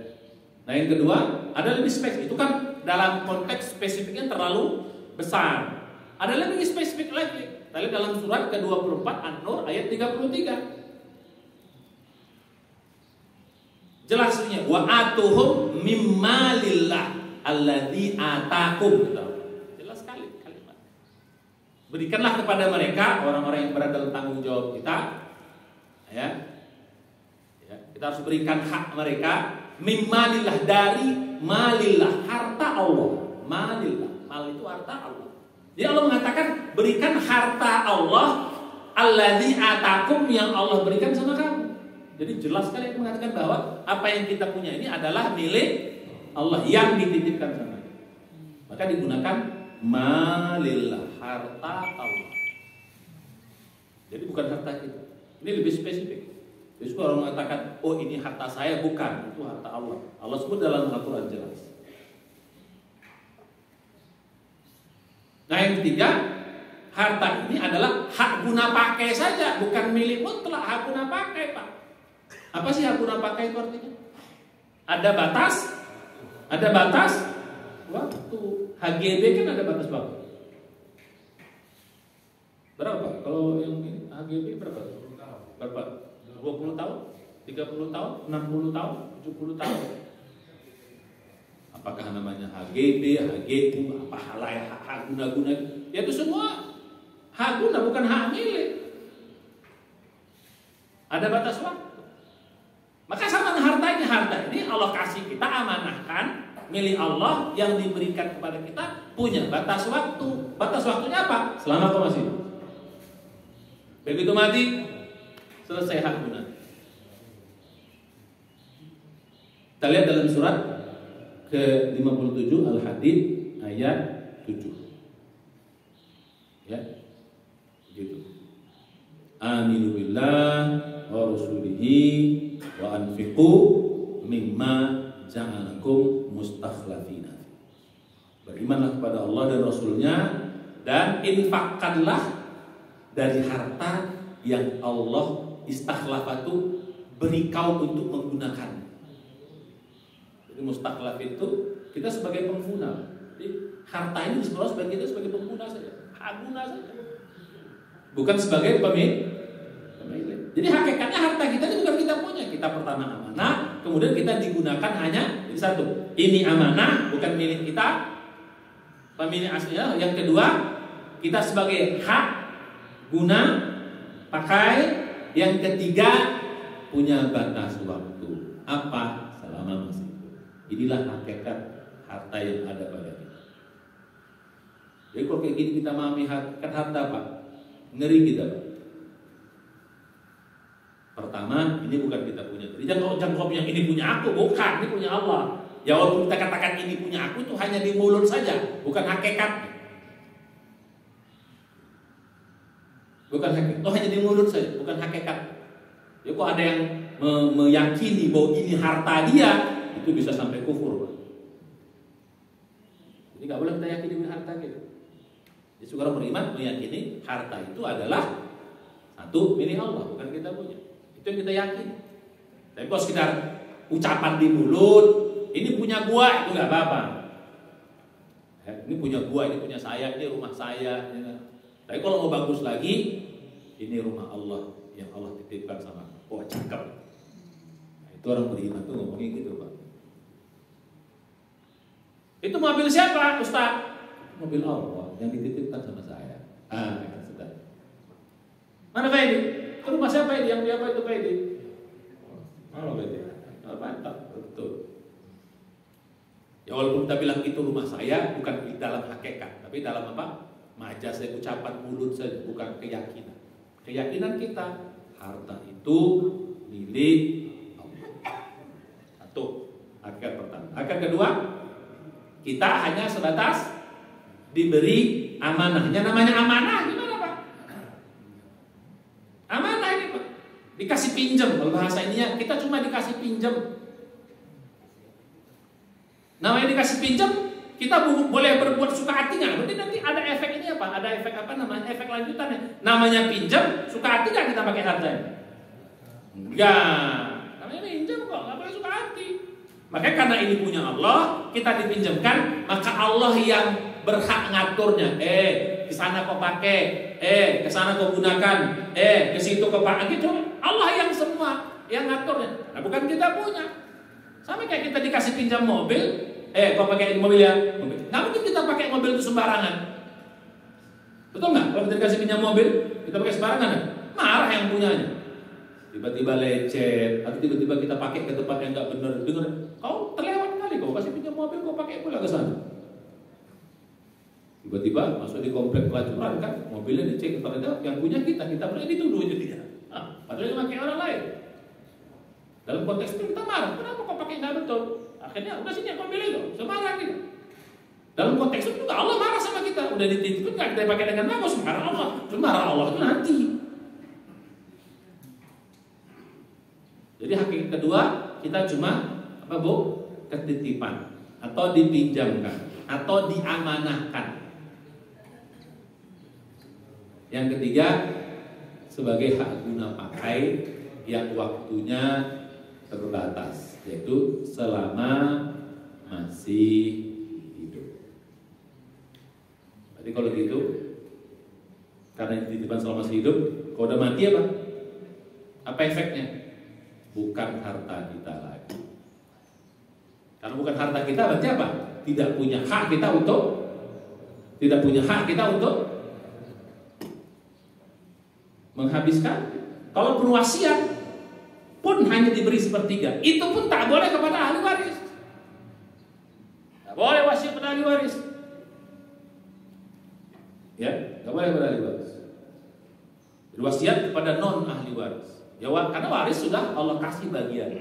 Nah yang kedua ada lebih spesifik. Itu kan dalam konteks spesifiknya terlalu besar. Ada lebih spesifik lagi. Kita lihat dalam surat ke-24 An-Nur ayat 33. Jelasnya wa atuhum mimma lillah alladzi atakum. Jelas sekali kalimat. Berikanlah kepada mereka orang-orang yang berada dalam tanggung jawab kita. Ya. Kita harus berikan hak mereka. Mimmalillah dari malillah, harta Allah. Malillah, mal itu harta Allah. Jadi Allah mengatakan berikan harta Allah alladzi atakum yang Allah berikan sama kamu. Jadi jelas sekali mengatakan bahwa apa yang kita punya ini adalah milik Allah yang dititipkan sama kita. Maka digunakan malillah, harta Allah. Jadi bukan harta kita. Ini lebih spesifik. Jadi orang mengatakan, oh ini harta saya, bukan, itu harta Allah. Allah sebut dalam Al-Quran jelas. Nah yang ketiga, harta ini adalah hak guna pakai saja, bukan milik mutlak, hak guna pakai, Pak. Apa sih hak guna pakai itu artinya? Ada batas waktu. HGB kan ada batas waktu. Berapa? Kalau yang ini HGB berapa? 20 tahun, 30 tahun, 60 tahun, 70 tahun. Apakah namanya HGB, HGU, apa halayak, hak guna-guna? Ya itu semua hak guna, bukan hak milik. Ada batas waktu. Maka sama dengan harta ini Allah kasih kita, amanahkan, milik Allah yang diberikan kepada kita, punya batas waktu. Batas waktunya apa? Selama kau masih hidup. Begitu mati, selesai hak guna. Kita lihat dalam surat ke-57 Al-Hadid ayat 7. Ya. Gitu. Aminu billah wa rasulihi wa anfiqu mimma ja'alakum mustakhlafina. Berimanlah kepada Allah dan Rasulnya dan infakkanlah dari harta yang Allah istakhlafatu beri kau untuk menggunakan. Jadi mustakhlaf itu kita sebagai pengguna. Jadi harta ini sebenarnya sebagai kita sebagai pengguna saja, hak guna saja, bukan sebagai pemilik. Jadi hakikatnya harta kita ini bukan kita punya. Kita pertama amanah, kemudian kita digunakan hanya jadi satu. Ini amanah bukan milik kita, pemilik aslinya. Yang kedua, kita sebagai hak guna pakai. Yang ketiga, punya batas waktu. Apa? Selama masih hidup. Inilah hakikat harta yang ada pada kita. Jadi kalau kayak gini kita memahami hakikat harta, Pak, ngeri kita, Pak. Pertama, ini bukan kita punya. Jadi jangan kau yang ini punya aku, bukan, ini punya Allah. Ya walaupun kita katakan ini punya aku, itu hanya di mulut saja, bukan hakikatnya. Bukan hakikat, itu hanya di mulut saja, bukan hakikat. Ya kok ada yang meyakini bahwa ini harta dia, itu bisa sampai kufur, Pak. Jadi nggak boleh kita yakini dengan harta gitu. Jadi orang beriman meyakini harta itu adalah satu milik Allah, bukan kita punya. Itu yang kita yakini. Tapi kalau sekedar ucapan di mulut, ini punya gua, itu nggak apa-apa. Ini punya gua, ini punya saya, ini rumah saya. Tapi kalau mau bagus lagi, ini rumah Allah yang Allah titipkan sama. Oh cakep. Nah, itu orang beriman tuh ngomongnya gitu, Pak. Itu mobil siapa, Ustaz? Mobil Allah yang dititipkan sama saya. Sudah. Pak Edi? Yang dia apa itu Pak Edi? Halo Pak Edi. Mantap, betul. Ya walaupun kita bilang itu rumah saya, bukan di dalam hakikat, tapi dalam apa? Majas saya, ucapan mulut saja, bukan keyakinan. Keyakinan kita, harta itu milik Allah. Satu, hakikat pertama. Hakikat kedua, kita hanya sebatas diberi amanahnya. Namanya amanah gimana Pak? Amanah ini Pak, dikasih pinjam. Kalau bahasa ininya kita cuma dikasih pinjam. Namanya dikasih pinjam, kita boleh berbuat suka hati nggak? Berarti nanti ada efek ini apa? Ada efek apa namanya? Efek lanjutannya. Namanya pinjam, suka hati nggak kita pakai hartanya? Enggak. Namanya pinjam kok, nggak boleh suka hati. Makanya karena ini punya Allah, kita dipinjamkan, maka Allah yang berhak ngaturnya. Ke sana kau pakai, ke sana kau gunakan, ke situ kau pakai. Gitu. Allah yang semua yang ngaturnya. Nah, bukan kita punya. Sama kayak kita dikasih pinjam mobil, kau pakai mobil ya. Nggak mungkin kita pakai mobil itu sembarangan. Betul nggak? Kalau kita dikasih pinjam mobil, kita pakai sembarangan, marah yang punyanya. Tiba-tiba lecet, atau tiba-tiba kita pakai ke tempat yang nggak benar. Dengar, kau terlewat kali, kau kasih pinjam mobil, kau pakai pula ke sana. Tiba-tiba masuk di komplek pelacuran kan, mobilnya dicek ternyata yang punya kita boleh dituduh jadinya. Padahal yang pakai orang lain. Dalam konteks itu kita marah, kenapa kau pakai nggak betul? Akhirnya udah sini yang mobil itu, semarah gitu. Dalam konteks itu juga Allah marah sama kita, udah dititipin nggak kita pakai dengan bagus, marah Allah. Marah Allah itu nanti. Jadi hakikat kedua kita cuma apa Bu? Ketitipan atau dipinjamkan atau diamanahkan. Yang ketiga sebagai hak guna pakai yang waktunya terbatas, yaitu selama masih hidup. Jadi kalau gitu, karena dititipkan selama masih hidup, kalau udah mati apa efeknya? Bukan harta kita lagi. Karena bukan harta kita berarti apa? Tidak punya hak kita untuk menghabiskan. Kalau berwasiat pun hanya diberi sepertiga, itu pun tak boleh kepada ahli waris. Tak boleh wasiat pada ahli waris. Ya, tak boleh kepada ahli waris. Berwasiat kepada non ahli waris. Ya, karena waris sudah Allah kasih bagian.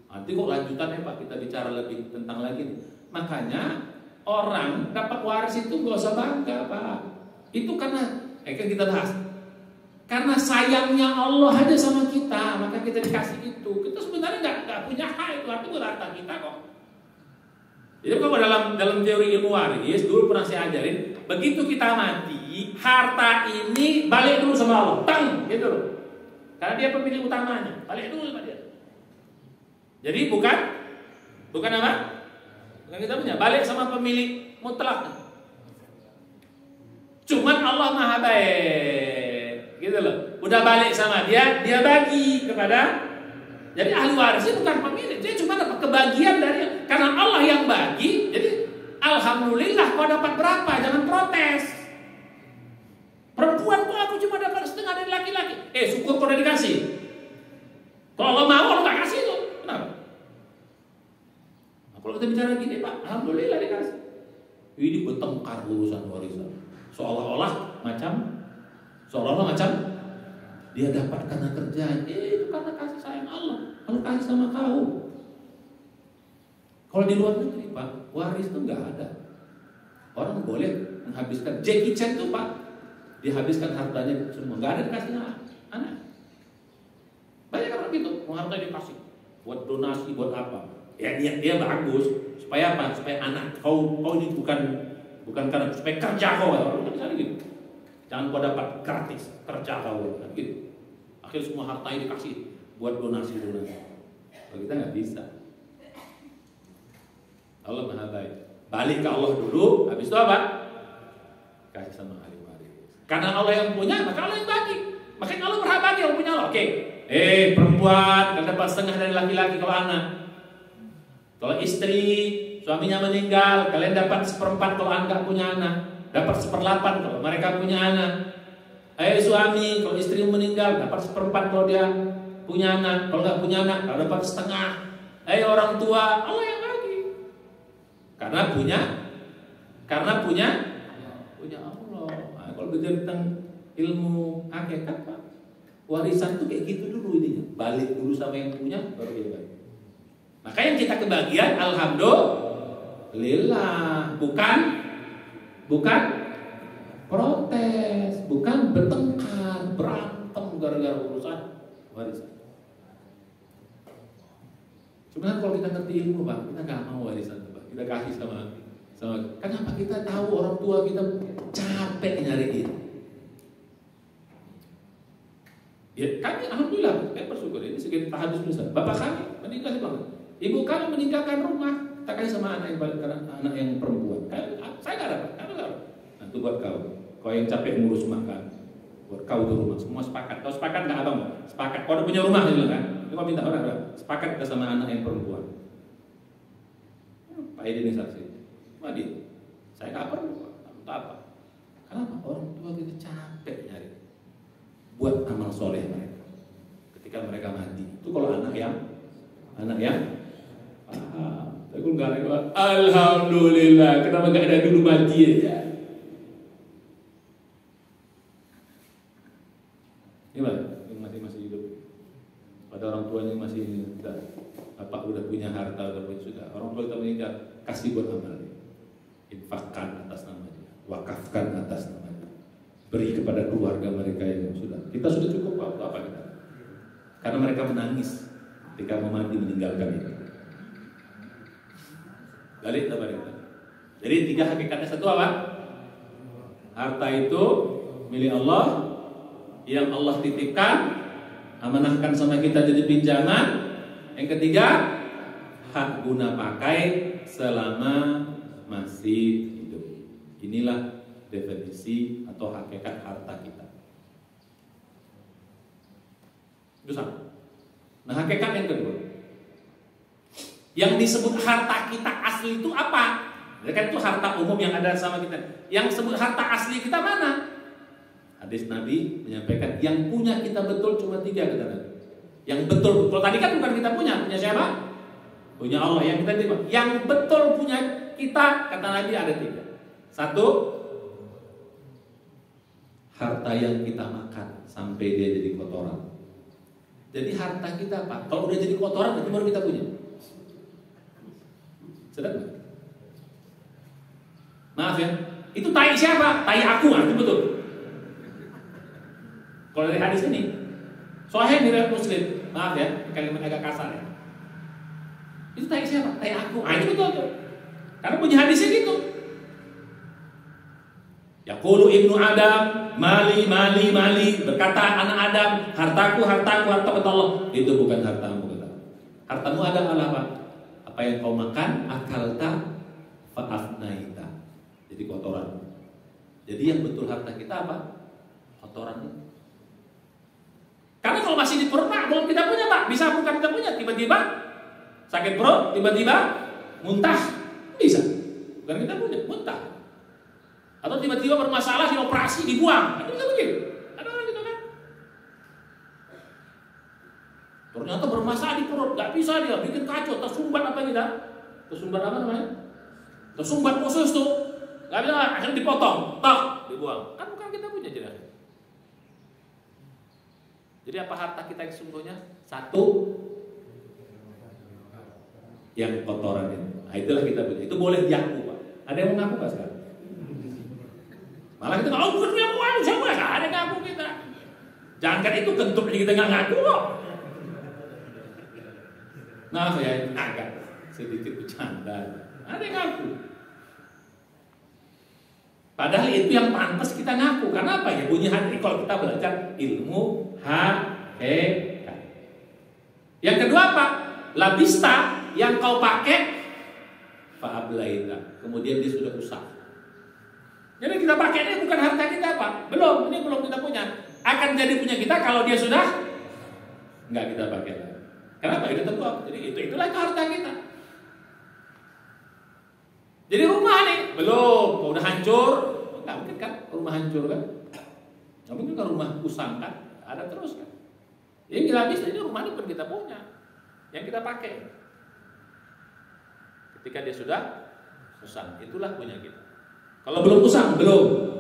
Nanti kok lanjutannya Pak, kita bicara lebih tentang lagi. Makanya orang dapat waris itu gak usah bangga Pak. Itu karena kan kita bahas. Karena sayangnya Allah aja sama kita, maka kita dikasih itu. Kita sebenarnya nggak punya hak itu, artinya harta kita kok. Jadi kalau dalam teori ilmu waris dulu pernah saya ajarin, begitu kita mati, harta ini balik dulu sama Allah, tang, gitu loh. Karena dia pemilik utamanya, balik dulu sama dia. Jadi bukan apa? Bukan kita punya, balik sama pemilik mutlak. Cuman Allah Maha Baik, gitu loh. Udah balik sama dia bagi kepada. Jadi ahli waris itu bukan pemilik, dia cuma dapat kebagian dari. Karena Allah yang bagi, jadi alhamdulillah kau dapat berapa, jangan protes. Perempuan kok aku cuma dapat setengah dari laki-laki. Syukur kau udah dikasih. Kalau Allah mau, Allah gak kasih itu. Kenapa? Nah, kalau kita bicara gini Pak, alhamdulillah dikasih. Ini bertengkar urusan warisan. Seolah-olah macam dia dapat karena kerjaan. Itu karena kasih sayang Allah. Allah kasih sama kau. Kalau di luar negeri Pak, waris itu nggak ada. Orang boleh menghabiskan. Jackie Chan tuh Pak, dihabiskan hartanya semua, nggak ada dikasih anak. Banyak orang gitu, mau hartanya dikasih buat donasi, buat apa? Ya dia bagus. Supaya apa? Supaya anak kau ini bukan karena supaya kerja kau. Orang misalnya gitu. Jangan kau dapat gratis kerja kau gitu. Akhirnya semua hartanya dikasih buat donasi. Kalau kita nggak bisa. Allah Maha Baik. Balik ke Allah dulu, habis itu apa? Kasih sama ahli waris. Karena Allah yang punya, maka Allah yang bagi. Makanya Allah berhak bagi, Allah punya Allah. Oke. Perempuan kan dapat setengah dari laki-laki kalau anak. Kalau istri suaminya meninggal, kalian dapat 1/4 kalau anak punya anak. Dapat 1/8 kalau mereka punya anak. suami, kalau istri meninggal dapat 1/4 kalau dia punya anak, kalau nggak punya anak kalau dapat setengah. Orang tua, Allah yang bagi. Karena punya Allah. Nah, kalau bicara tentang ilmu hakikat, Pak, warisan tuh kayak gitu dulu ininya. Balik dulu sama yang punya, baru dia bagi. Maka yang kita kebagian, alhamdulillah, bukan protes, bukan bertengkar, berantem gara-gara urusan warisan. Sebenarnya kalau kita ngerti ilmu, Pak, kita nggak mau warisan, Pak. Kita kasih sama. Kenapa kita tahu orang tua kita capek nyari itu? Ya, kami alhamdulillah, kami bersyukur ini sekian tahadus besar. Bapak kami meninggal banget. Ibu kami meninggalkan rumah, tak kasih sama anak yang perempuan. Saya nggak dapat, kami nggak dapat. Nah, itu buat kau yang capek ngurus makan, buat kau di rumah semua sepakat. Kau sepakat nggak abang? Sepakat. Kau udah punya rumah gitu kan? Kau minta orang sepakat ke sama anak yang perempuan. Pak Edi ini saksi. Madi, saya nggak perlu, tak apa. Kenapa? Orang tua kita capek nyari buat amal soleh mereka ketika mereka mati. Itu kalau anak yang aku nggak ada. Alhamdulillah, kenapa nggak ada dulu mati aja? Gimana? Yang masih hidup. Pada orang tuanya masih sudah, bapak udah punya harta, udah punya sudah. Orang tua kita meninggal, kasih buat amal. Infakkan atas namanya, wakafkan atas namanya, beri kepada keluarga mereka yang sudah. Kita sudah cukup apa kita? Karena mereka menangis ketika mau mati meninggalkan itu. Balik apa kita? Jadi 3 hakikatnya. Satu apa? Harta itu milik Allah, yang Allah titipkan, amanahkan sama kita jadi pinjaman. Yang ketiga, hak guna pakai selama masih hidup. Inilah definisi atau hakikat harta kita. Itu sama. Nah, hakikat yang kedua, yang disebut harta kita asli itu apa? Ya kan itu harta umum yang ada sama kita. Yang disebut harta asli kita mana? Hadis Nabi menyampaikan yang punya kita betul cuma 3 kata Nabi. Yang betul, kalau tadi kan bukan kita punya siapa? Punya Allah. Yang kita terima. Yang betul punya kita kata Nabi ada 3. 1, harta yang kita makan sampai dia jadi kotoran. Jadi harta kita apa? Kalau udah jadi kotoran itu baru kita punya. Sedap gak? Maaf ya, itu tai siapa? Tai aku, itu betul. Kalau dari hadis ini, Sahih riwayat Muslim, maaf ya, kalimat agak kasar ya. Itu tai siapa? Tai aku, itu betul tuh. Karena punya hadisnya gitu. Yaqulu ibnu Adam, mali, berkata anak Adam, harta Allah. Itu bukan hartamu, kata. Hartamu adalah apa? Apa yang kau makan, akalta, fa'afnaita. Jadi kotoran. Jadi yang betul harta kita apa? Kotoran. Karena kalau masih di perut, belum kita punya, Pak. Bisa bukan kita punya, tiba-tiba sakit perut, tiba-tiba muntah, bisa. Bukan kita punya, muntah. Atau tiba-tiba bermasalah di operasi dibuang, itu bisa begitu. Ada orang gitu kan? Ternyata bermasalah di perut, nggak bisa dia, bikin kacau, tersumbat apa kita? Tersumbat apa namanya? Tersumbat khusus tuh, nggak bisa, akhirnya dipotong, tak dibuang. Kan bukan kita punya jelas. Jadi apa harta kita yang sesungguhnya? 1, yang kotoran itu. Nah, itulah kita punya. Itu boleh diaku, Pak. Ada yang mengaku nggak sekarang? Malah kita nggak, bukan punya aku, siapa? Nggak ada yang ngaku kita. Jangan itu kentut kita nggak ngaku kok. Nah, saya agak sedikit bercanda. Ada yang ngaku. Padahal itu yang pantas kita ngaku. Karena apa ya? Bunyi hati kalau kita belajar ilmu hakikat. Yang kedua apa? Labista yang kau pakai fa'ablaita. Kemudian dia sudah rusak. Jadi kita pakai ini bukan harta kita, Pak. Belum, ini belum kita punya. Akan jadi punya kita kalau dia sudah nggak kita pakai. Kenapa? Itu tentu. Jadi itulah harta kita. Jadi rumah nih belum, udah hancur. Nggak mungkin kan rumah hancur kan? Nggak mungkin kan rumah usang kan, ada terus kan. Yang kita habis ini rumah ini bukan kita punya, yang kita pakai. Ketika dia sudah usang, itulah punya kita. Kalau belum usang, belum.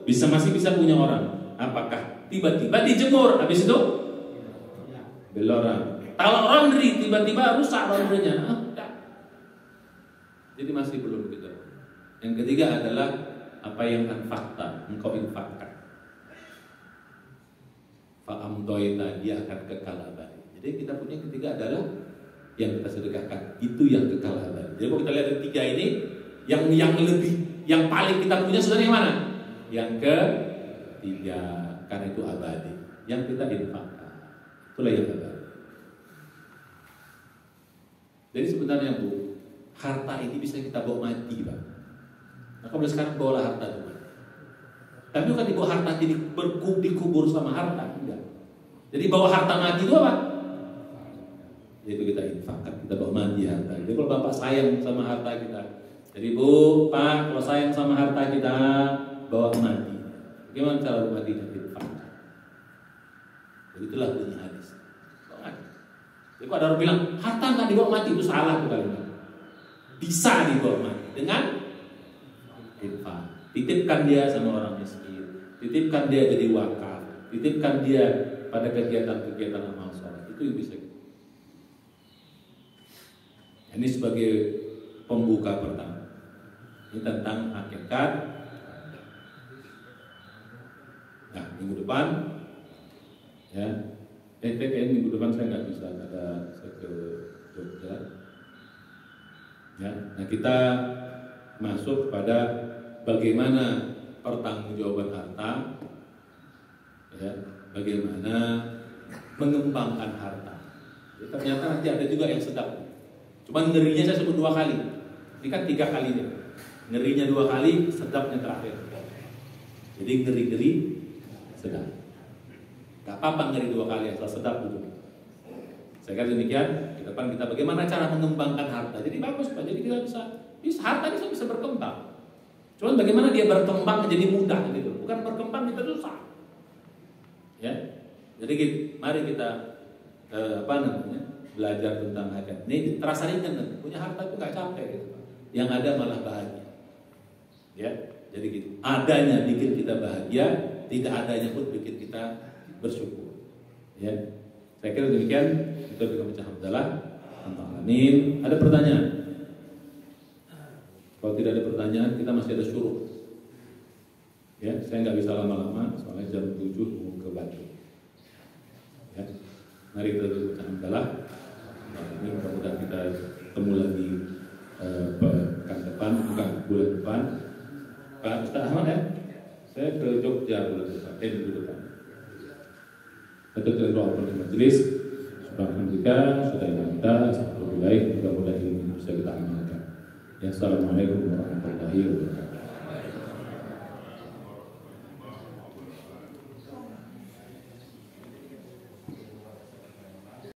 Masih bisa punya orang. Apakah tiba-tiba dijemur, habis itu belorang. Kalau laundry tiba-tiba rusak laundrynya, enggak. Jadi masih belum gitu. Yang ketiga adalah apa yang anfaqta, engkau infakkan. Fa'amdoita, dia akan kekal abadi. Jadi kita punya ketiga adalah yang kita sedekahkan, itu yang kekal abadi. Jadi kalau kita lihat tiga ini, yang lebih, yang paling kita punya sebenarnya yang mana? Yang ketiga, karena itu abadi. Yang kita infakkan, itulah yang abadi. Jadi sebenarnya Bu, harta ini bisa kita bawa mati, Pak. Maka mulai sekarang bawalah harta itu. Tapi bukan dibawa harta jadi dikubur sama harta, enggak. Jadi bawa harta mati itu apa? Yaitu kita infakkan, kita bawa mati harta. Jadi kalau Bapak sayang sama harta kita, jadi Bu, Pak, kalau sayang sama harta kita, bawa mati. Bagaimana cara matinya? Infakkan. Begitulah bunyi hadis. Bawa mati. Jadi kalau ada orang bilang harta nggak dibawa mati, itu salah tuh kalimat. Bisa dibawa mati dengan infak. Titipkan dia sama orang miskin, titipkan dia jadi wakaf, titipkan dia pada kegiatan-kegiatan amal soleh. Itu yang bisa. Ini sebagai pembuka pertama. Ini tentang hakikat. Nah, minggu depan, ya, minggu depan saya nggak bisa, saya ke Jogja. Ya, nah kita masuk pada bagaimana pertanggungjawaban harta, ya, bagaimana mengembangkan harta. Ya, ternyata nanti ada juga yang sedap. Cuma ngerinya saya sebut 2 kali. Ini kan 3 kali ya. Ngerinya 2 kali, sedapnya terakhir. Jadi ngeri-ngeri, sedap. Gak apa-apa ngeri 2 kali, asal sedap dulu. Saya kira demikian. Ke depan kita bagaimana cara mengembangkan harta. Jadi bagus Pak. Jadi kita bisa harta bisa berkembang. Cuman bagaimana dia berkembang menjadi mudah gitu. Bukan berkembang kita susah. Ya. Jadi mari kita belajar tentang hakikat. Ini terasa ringan, punya harta itu nggak capek gitu. Yang ada malah bahagia. Ya. Jadi gitu. Adanya bikin kita bahagia, tidak adanya pun bikin kita bersyukur. Ya. Saya kira demikian. Kita bisa baca hamdalah. Amin. Ada pertanyaan? Kalau tidak ada pertanyaan, kita masih ada syuruh. Ya, saya nggak bisa lama-lama, soalnya jam 7 mau ke Batu. Ya, mari kita baca hamdalah. Ini mudah-mudahan kita ketemu lagi pekan depan, bukan bulan depan. Pak Ustaz Ahmad ya, saya ke Jogja bulan depan, minggu depan. Kita doa untuk majelis. Alhamdulillah, sudah kita sampai baik, mudah-mudahan ini bisa kita amalkan. Ya, assalamualaikum warahmatullahi wabarakatuh.